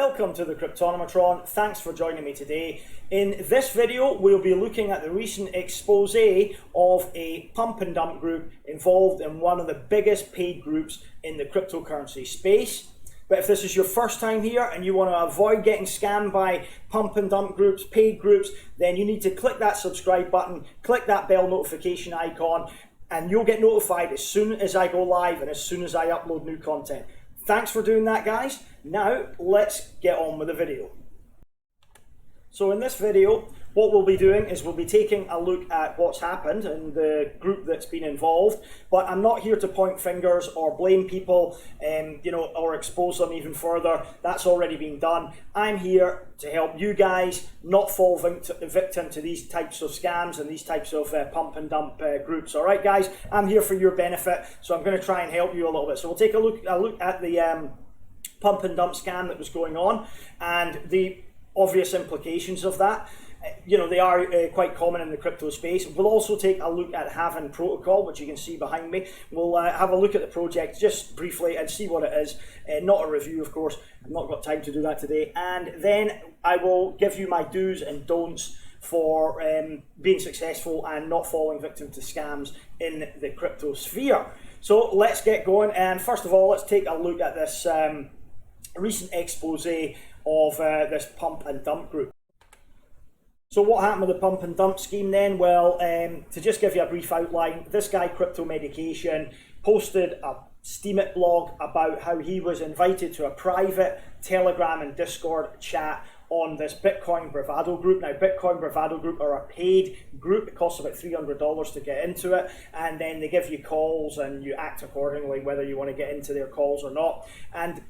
Welcome to the Cryptonometron. Thanks for joining me today. In this video, we'll be looking at the recent expose of a pump and dump group involved in one of the biggest paid groups in the cryptocurrency space. But if this is your first time here and you want to avoid getting scammed by pump and dump groups, paid groups, then you need to click that subscribe button, click that bell notification icon, and you'll get notified as soon as I go live and as soon as I upload new content. Thanks for doing that, guys. Now, let's get on with the video. So in this video, what we'll be doing is we'll be taking a look at what's happened and the group that's been involved, but I'm not here to point fingers or blame people, or expose them even further. That's already been done. I'm here to help you guys not fall victim to these types of scams and these types of pump and dump groups. All right, guys, I'm here for your benefit, so I'm going to try and help you a little bit. So we'll take a look at the pump and dump scam that was going on and the obvious implications of that. They are quite common in the crypto space. We'll also take a look at havven protocol, which you can see behind me. We'll have a look at the project just briefly and see what it is. Not a review, of course. I've not got time to do that today. And then I will give you my do's and don'ts for being successful and not falling victim to scams in the crypto sphere. So let's get going. And first of all, let's take a look at this recent expose of this pump and dump group. So what happened with the pump and dump scheme then? Well, to just give you a brief outline, this guy CryptoMedication posted a Steemit blog about how he was invited to a private Telegram and Discord chat on this Bitcoin Bravado group. Now, Bitcoin Bravado group are a paid group. It costs about $300 to get into it, and then they give you calls and you act accordingly whether you want to get into their calls or not. And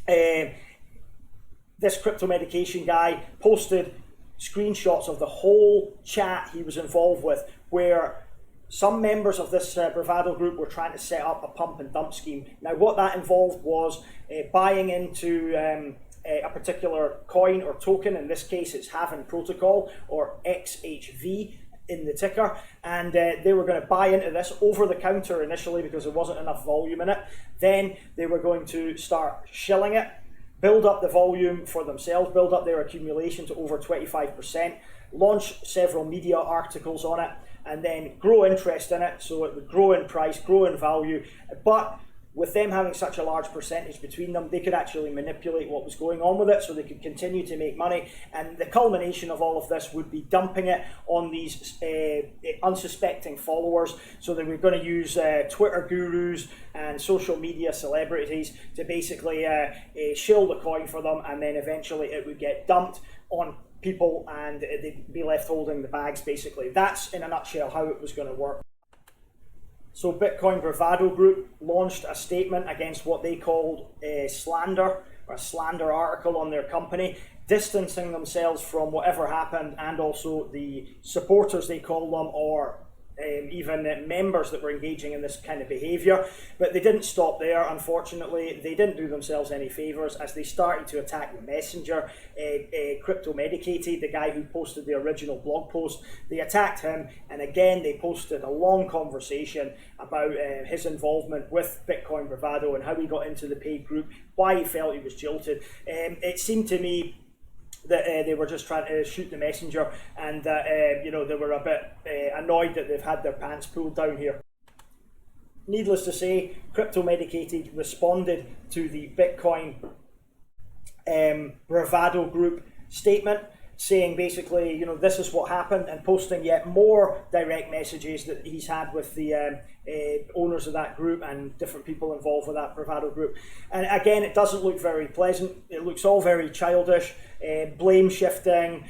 this CryptoMedication guy posted screenshots of the whole chat he was involved with, where some members of this Bravado group were trying to set up a pump and dump scheme. Now, what that involved was buying into a particular coin or token. In this case, it's havven protocol, or XHV in the ticker, and they were going to buy into this over the counter initially because there wasn't enough volume in it. Then they were going to start shilling it, build up the volume for themselves, build up their accumulation to over 25%, launch several media articles on it, and then grow interest in it so it would grow in price, grow in value. But with them having such a large percentage between them, they could actually manipulate what was going on with it so they could continue to make money. And the culmination of all of this would be dumping it on these unsuspecting followers. So they were going to use Twitter gurus and social media celebrities to basically shill the coin for them, and then eventually it would get dumped on people and they'd be left holding the bags, basically. That's in a nutshell how it was going to work. So Bitcoin Bravado Group launched a statement against what they called slander, or a slander article on their company, distancing themselves from whatever happened, and also the supporters, they call them, or even members that were engaging in this kind of behavior. But they didn't stop there, unfortunately. They didn't do themselves any favors as they started to attack the messenger, CryptoMedication, the guy who posted the original blog post. They attacked him, and again they posted a long conversation about his involvement with Bitcoin Bravado and how he got into the paid group, why he felt he was jilted. It seemed to me that they were just trying to shoot the messenger, and that they were a bit annoyed that they've had their pants pulled down here. Needless to say, CryptoMedication responded to the Bitcoin Bravado Group statement, saying basically, this is what happened, and posting yet more direct messages that he's had with the owners of that group and different people involved with that Bravado group. And again, it doesn't look very pleasant. It looks all very childish, blame shifting,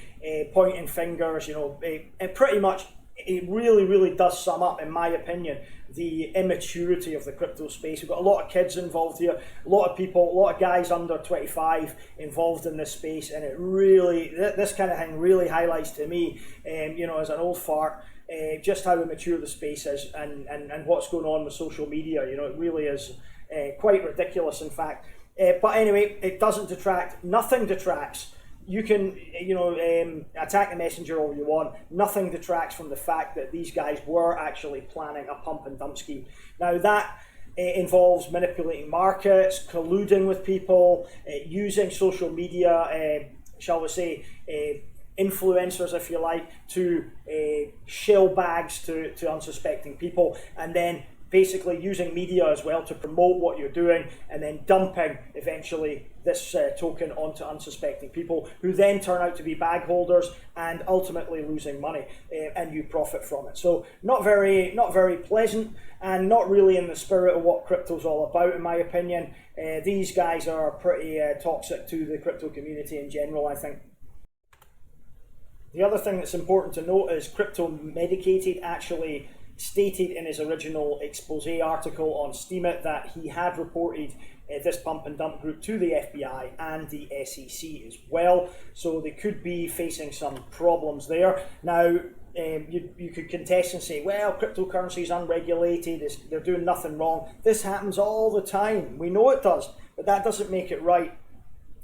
pointing fingers, and pretty much it really does sum up, in my opinion, the immaturity of the crypto space. We've got a lot of kids involved here, a lot of people, a lot of guys under 25 involved in this space, and it really, this kind of thing really highlights to me, as an old fart, just how immature the space is and what's going on with social media. It really is quite ridiculous, in fact. But anyway, it doesn't detract, nothing detracts. You can, attack the messenger all you want. Nothing detracts from the fact that these guys were actually planning a pump and dump scheme. Now, that involves manipulating markets, colluding with people, using social media, shall we say, influencers, if you like, to shill bags to unsuspecting people, and then basically using media as well to promote what you're doing, and then dumping eventually this token onto unsuspecting people, who then turn out to be bag holders and ultimately losing money, and you profit from it. So not very pleasant, and not really in the spirit of what crypto's all about, in my opinion. These guys are pretty toxic to the crypto community in general, I think. The other thing that's important to note is CryptoMedication actually stated in his original expose article on Steemit that he had reported this pump and dump group to the FBI and the SEC as well, so they could be facing some problems there. Now, you could contest and say, well, cryptocurrency is unregulated, they're doing nothing wrong. This happens all the time, we know it does, but that doesn't make it right,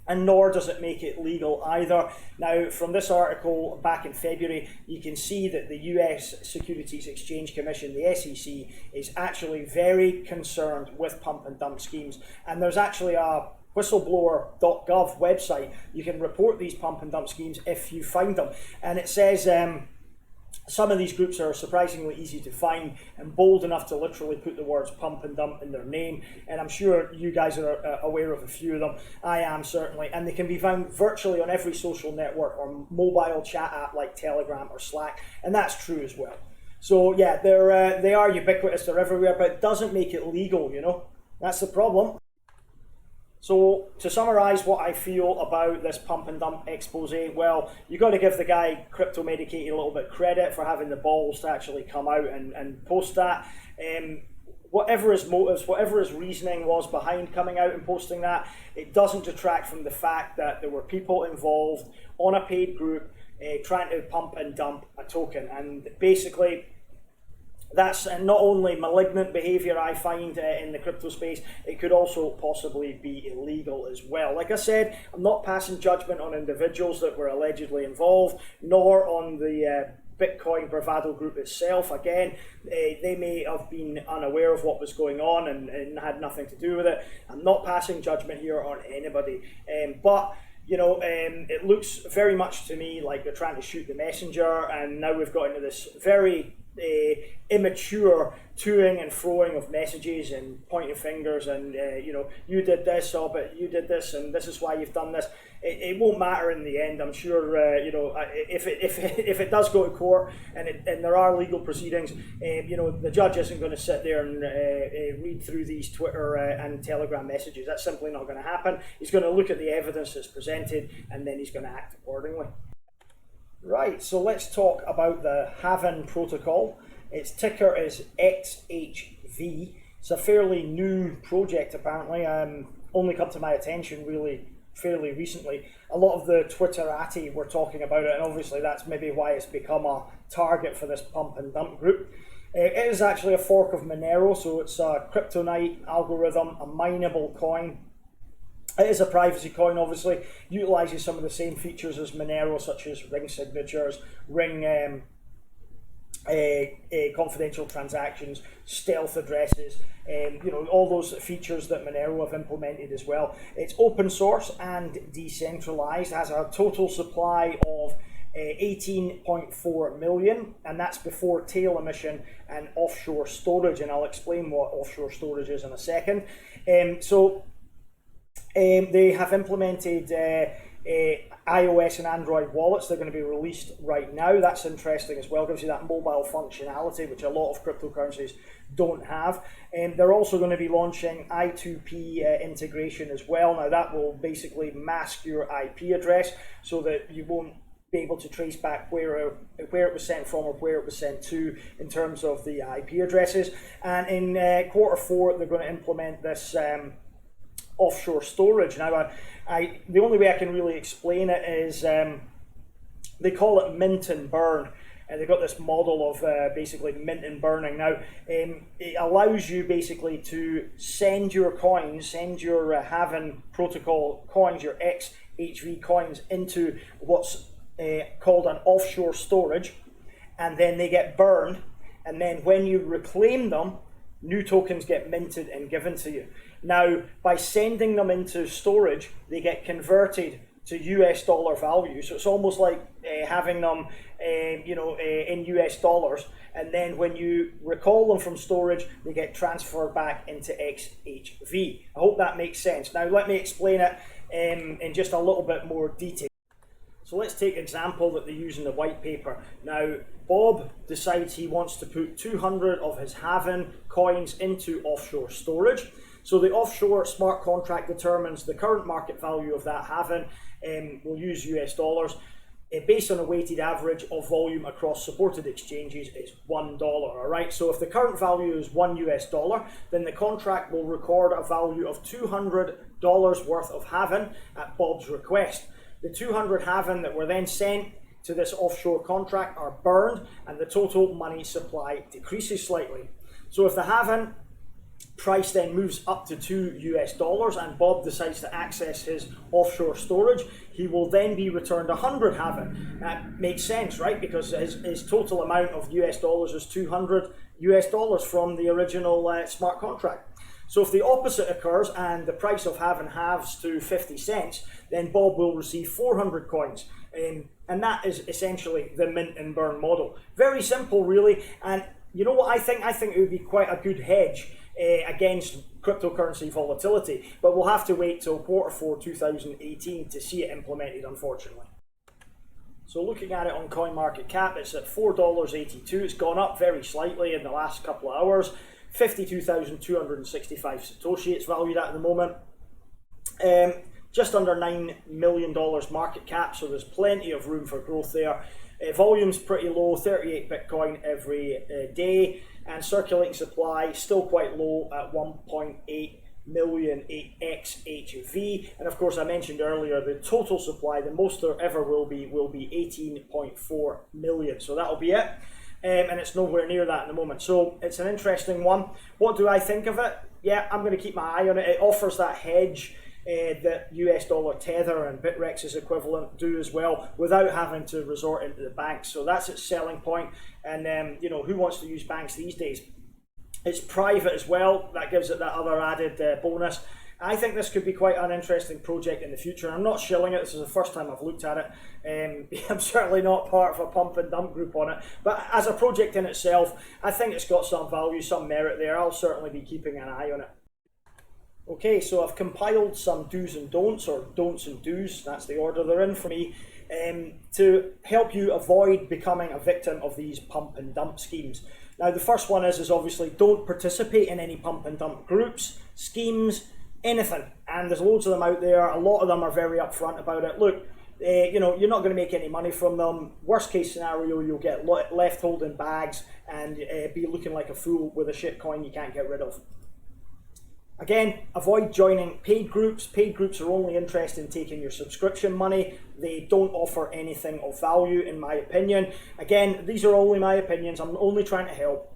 and nor does it make it legal either. Now, from this article back in February, you can see that the US Securities Exchange Commission, the SEC, is actually very concerned with pump and dump schemes. And there's actually a whistleblower.gov website. You can report these pump and dump schemes if you find them. And it says some of these groups are surprisingly easy to find and bold enough to literally put the words pump and dump in their name, and I'm sure you guys are aware of a few of them. I am certainly, and they can be found virtually on every social network or mobile chat app like Telegram or Slack, and that's true as well. So yeah, they are ubiquitous, they're everywhere, but it doesn't make it legal, you know, that's the problem. So to summarise what I feel about this pump and dump expose, well, you got to give the guy CryptoMedication a little bit credit for having the balls to actually come out and post that. Whatever his motives, whatever his reasoning was behind coming out and posting that, it doesn't detract from the fact that there were people involved on a paid group trying to pump and dump a token, and basically that's not only malignant behaviour I find in the crypto space, it could also possibly be illegal as well. Like I said, I'm not passing judgment on individuals that were allegedly involved, nor on the Bitcoin Bravado group itself. Again, they may have been unaware of what was going on and had nothing to do with it. I'm not passing judgment here on anybody, but you know, it looks very much to me like they're trying to shoot the messenger, and now we've got into this very immature toing and froing of messages and pointing fingers and you know, you did this, oh, but you did this, and this is why you've done this. It won't matter in the end, I'm sure. You know, if it does go to court and there are legal proceedings, you know, the judge isn't going to sit there and read through these Twitter and Telegram messages. That's simply not going to happen. He's going to look at the evidence that's presented, and then he's going to act accordingly. Right, so let's talk about the havven protocol. Its ticker is XHV. It's a fairly new project, apparently. Only come to my attention really fairly recently. A lot of the Twitterati were talking about it, and obviously that's maybe why it's become a target for this pump and dump group. It is actually a fork of Monero, so it's a kryptonite algorithm, a mineable coin. It is a privacy coin, obviously, utilises some of the same features as Monero, such as ring signatures, ring confidential transactions, stealth addresses, you know, all those features that Monero have implemented as well. It's open source and decentralized, has a total supply of 18.4 million, and that's before tail emission and offshore storage, and I'll explain what offshore storage is in a second. They have implemented iOS and Android wallets. They're going to be released right now. That's interesting as well. Gives you that mobile functionality, which a lot of cryptocurrencies don't have. They're also going to be launching I2P integration as well. Now that will basically mask your IP address so that you won't be able to trace back where it was sent from or where it was sent to in terms of the IP addresses. And in Q4, they're going to implement this offshore storage. Now, the only way I can really explain it is they call it mint and burn, and they've got this model of basically mint and burning. Now, it allows you basically to send your coins, send your havven protocol coins, your XHV coins, into what's called an offshore storage, and then they get burned, and then when you reclaim them, new tokens get minted and given to you. Now, by sending them into storage, they get converted to US dollar value. So it's almost like having them, in US dollars. And then when you recall them from storage, they get transferred back into XHV. I hope that makes sense. Now, let me explain it in just a little bit more detail. So let's take an example that they use in the white paper. Now, Bob decides he wants to put 200 of his havven coins into offshore storage. So the offshore smart contract determines the current market value of that havven. We'll use US dollars. Based on a weighted average of volume across supported exchanges is $1, all right? So if the current value is $1 US, then the contract will record a value of $200 worth of havven at Bob's request. The 200 havven that were then sent to this offshore contract are burned, and the total money supply decreases slightly. So if the havven price then moves up to $2 US and Bob decides to access his offshore storage, he will then be returned 100 havven. That makes sense, right? Because his total amount of US dollars is 200 US dollars from the original smart contract. So if the opposite occurs and the price of havven halves to 50 cents, then Bob will receive 400 coins. And that is essentially the mint and burn model. Very simple, really. And you know what I think? I think it would be quite a good hedge against cryptocurrency volatility, but we'll have to wait till Q4 2018 to see it implemented, unfortunately. So looking at it on CoinMarketCap, it's at $4.82. It's gone up very slightly in the last couple of hours. 52,265 Satoshi it's valued at the moment. Just under $9 million market cap, so there's plenty of room for growth there. Volume's pretty low, 38 Bitcoin every day, and circulating supply still quite low at 1.8 million XHV. And of course, I mentioned earlier, the total supply, the most there ever will be 18.4 million. So that'll be it. And it's nowhere near that at the moment. So it's an interesting one. What do I think of it? Yeah, I'm going to keep my eye on it. It offers that hedge that US dollar Tether and Bitrex's equivalent do as well, without having to resort into the banks. So that's its selling point. And who wants to use banks these days? It's private as well. That gives it that other added bonus. I think this could be quite an interesting project in the future. I'm not shilling it. This is the first time I've looked at it. I'm certainly not part of a pump and dump group on it. But as a project in itself, I think it's got some value, some merit there. I'll certainly be keeping an eye on it. Okay, so I've compiled some do's and don'ts, or don'ts and do's, that's the order they're in for me, to help you avoid becoming a victim of these pump and dump schemes. Now, the first one is obviously don't participate in any pump and dump groups, schemes, anything. And there's loads of them out there. A lot of them are very upfront about it. Look, you're not going to make any money from them. Worst case scenario, you'll get left holding bags and be looking like a fool with a shit coin you can't get rid of. Again, avoid joining paid groups. Paid groups are only interested in taking your subscription money. They don't offer anything of value, in my opinion. Again, these are only my opinions. I'm only trying to help.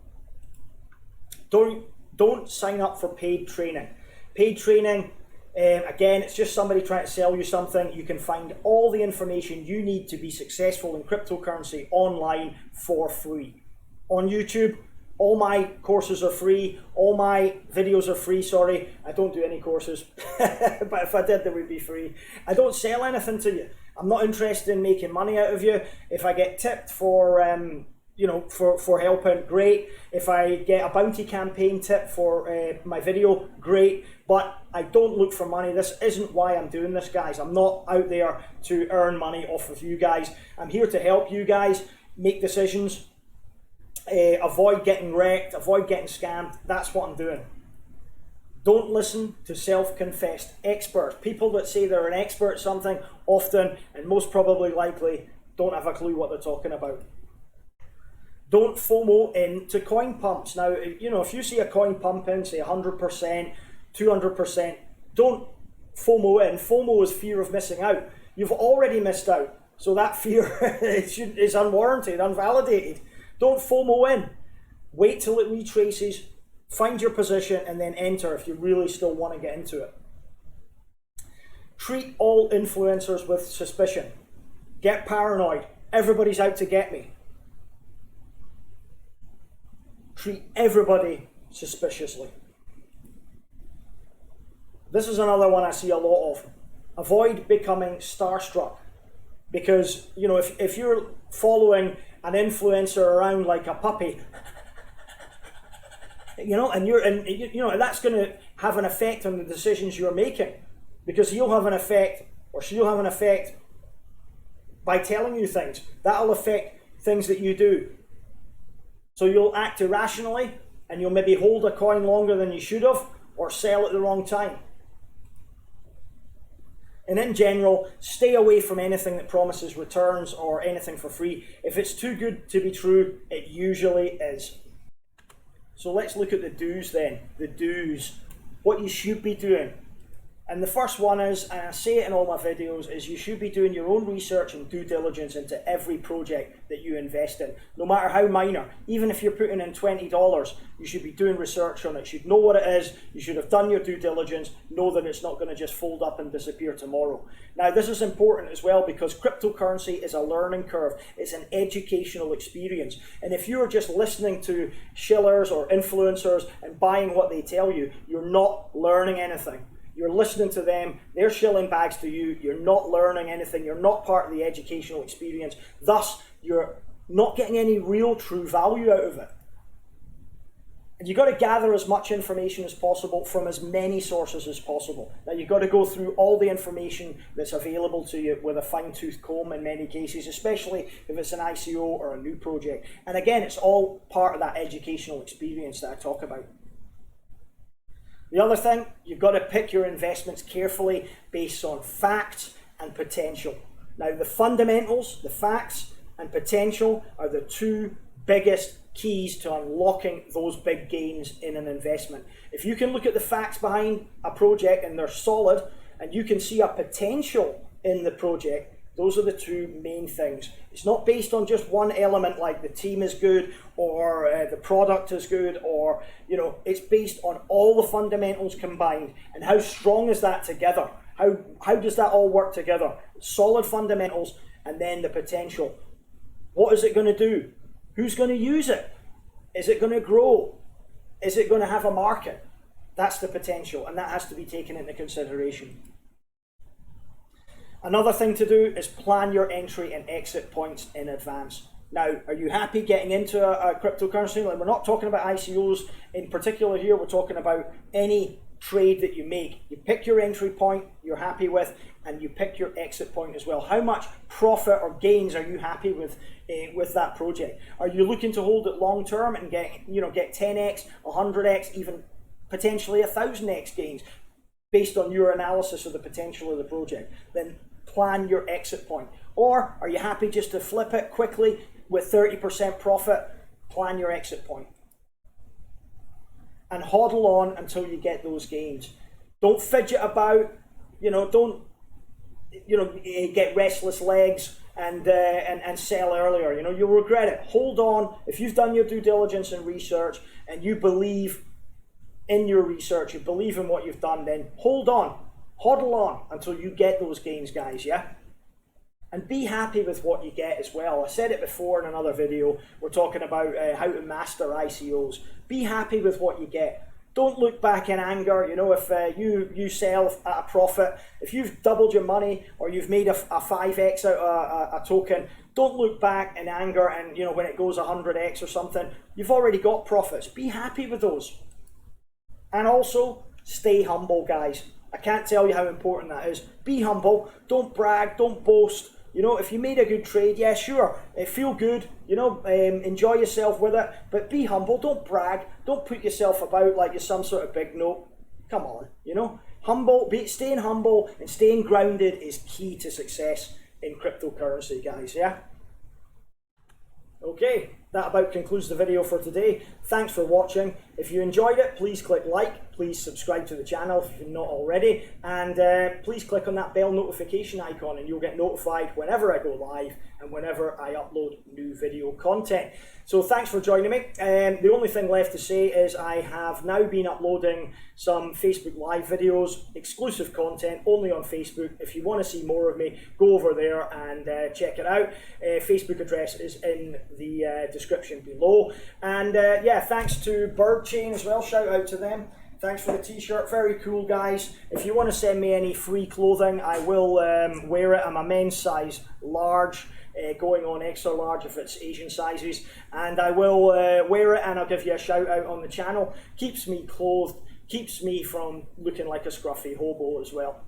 Don't sign up for paid training. Paid training, again, it's just somebody trying to sell you something. You can find all the information you need to be successful in cryptocurrency online for free. On YouTube, all my courses are free. All my videos are free, sorry. I don't do any courses, but if I did, they would be free. I don't sell anything to you. I'm not interested in making money out of you. If I get tipped for helping, great. If I get a bounty campaign tip for my video, great. But I don't look for money. This isn't why I'm doing this, guys. I'm not out there to earn money off of you guys. I'm here to help you guys make decisions. Avoid getting wrecked, avoid getting scammed. That's what I'm doing. Don't listen to self-confessed experts. People that say they're an expert at something often, and most probably likely, don't have a clue what they're talking about. Don't FOMO into coin pumps. Now, if you see a coin pump in, say 100%, 200%, don't FOMO in. FOMO is fear of missing out. You've already missed out. So that fear is unwarranted, unvalidated. Don't FOMO in. Wait till it retraces, find your position, and then enter if you really still want to get into it. Treat all influencers with suspicion. Get paranoid. Everybody's out to get me. Treat everybody suspiciously. This is another one I see a lot of. Avoid becoming starstruck. Because, you know, if you're following an influencer around like a puppy, you know, and that's going to have an effect on the decisions you're making, because he'll have an effect, or she'll have an effect by telling you things. That'll affect things that you do. So you'll act irrationally, and you'll maybe hold a coin longer than you should have, or sell at the wrong time. And in general, stay away from anything that promises returns or anything for free. If it's too good to be true, it usually is. So let's look at the do's then. The do's. What you should be doing. And the first one is, and I say it in all my videos, is you should be doing your own research and due diligence into every project that you invest in, no matter how minor. Even if you're putting in $20, you should be doing research on it. You should know what it is. You should have done your due diligence, know that it's not going to just fold up and disappear tomorrow. Now, this is important as well, because cryptocurrency is a learning curve. It's an educational experience. And if you're just listening to shillers or influencers and buying what they tell you, you're not learning anything. You're listening to them, they're shilling bags to you, you're not learning anything, you're not part of the educational experience, thus you're not getting any real true value out of it. And you've got to gather as much information as possible from as many sources as possible. Now you've got to go through all the information that's available to you with a fine-tooth comb in many cases, especially if it's an ICO or a new project. And again, it's all part of that educational experience that I talk about. The other thing, you've got to pick your investments carefully based on facts and potential. Now, the fundamentals, the facts and potential are the two biggest keys to unlocking those big gains in an investment. If you can look at the facts behind a project and they're solid, and you can see a potential in the project, those are the two main things. It's not based on just one element like the team is good or the product is good, or, you know, it's based on all the fundamentals combined. And how strong is that together? How does that all work together? Solid fundamentals and then the potential. What is it going to do? Who's going to use it? Is it going to grow? Is it going to have a market? That's the potential, and that has to be taken into consideration. Another thing to do is plan your entry and exit points in advance. Now, are you happy getting into a cryptocurrency? Like, we're not talking about ICOs in particular here, we're talking about any trade that you make. You pick your entry point you're happy with, and you pick your exit point as well. How much profit or gains are you happy with that project? Are you looking to hold it long term and get 10x, 100x, even potentially 1000x gains based on your analysis of the potential of the project? Then plan your exit point. Or are you happy just to flip it quickly with 30% profit? Plan your exit point. And hodl on until you get those gains. Don't fidget about, don't get restless legs and sell earlier. You'll regret it. Hold on. If you've done your due diligence and research and you believe in your research, you believe in what you've done, then hold on. Hodl on until you get those gains, guys, yeah? And be happy with what you get as well. I said it before in another video. We're talking about how to master ICOs. Be happy with what you get. Don't look back in anger. If you sell at a profit, if you've doubled your money or you've made a 5x out of a token, don't look back in anger and when it goes 100x or something, you've already got profits. Be happy with those. And also, stay humble, guys. I can't tell you how important that is. Be humble. Don't brag. Don't boast. If you made a good trade, yeah, sure, feel good, enjoy yourself with it, but be humble. Don't brag. Don't put yourself about like you're some sort of big note. Come on, staying humble and staying grounded is key to success in cryptocurrency, guys, yeah? Okay, that about concludes the video for today. Thanks for watching. If you enjoyed it, please click like, please subscribe to the channel if you're not already, and please click on that bell notification icon and you'll get notified whenever I go live and whenever I upload new video content. So thanks for joining me. The only thing left to say is I have now been uploading some Facebook Live videos, exclusive content only on Facebook. If you want to see more of me, go over there and check it out. Facebook address is in the description below. And yeah, thanks to Bird chain as well, shout out to them. Thanks for the t-shirt, very cool guys. If you want to send me any free clothing, I will wear it. I'm a men's size large, going on extra large if it's Asian sizes, and I will wear it and I'll give you a shout out on the channel. Keeps me clothed, keeps me from looking like a scruffy hobo as well.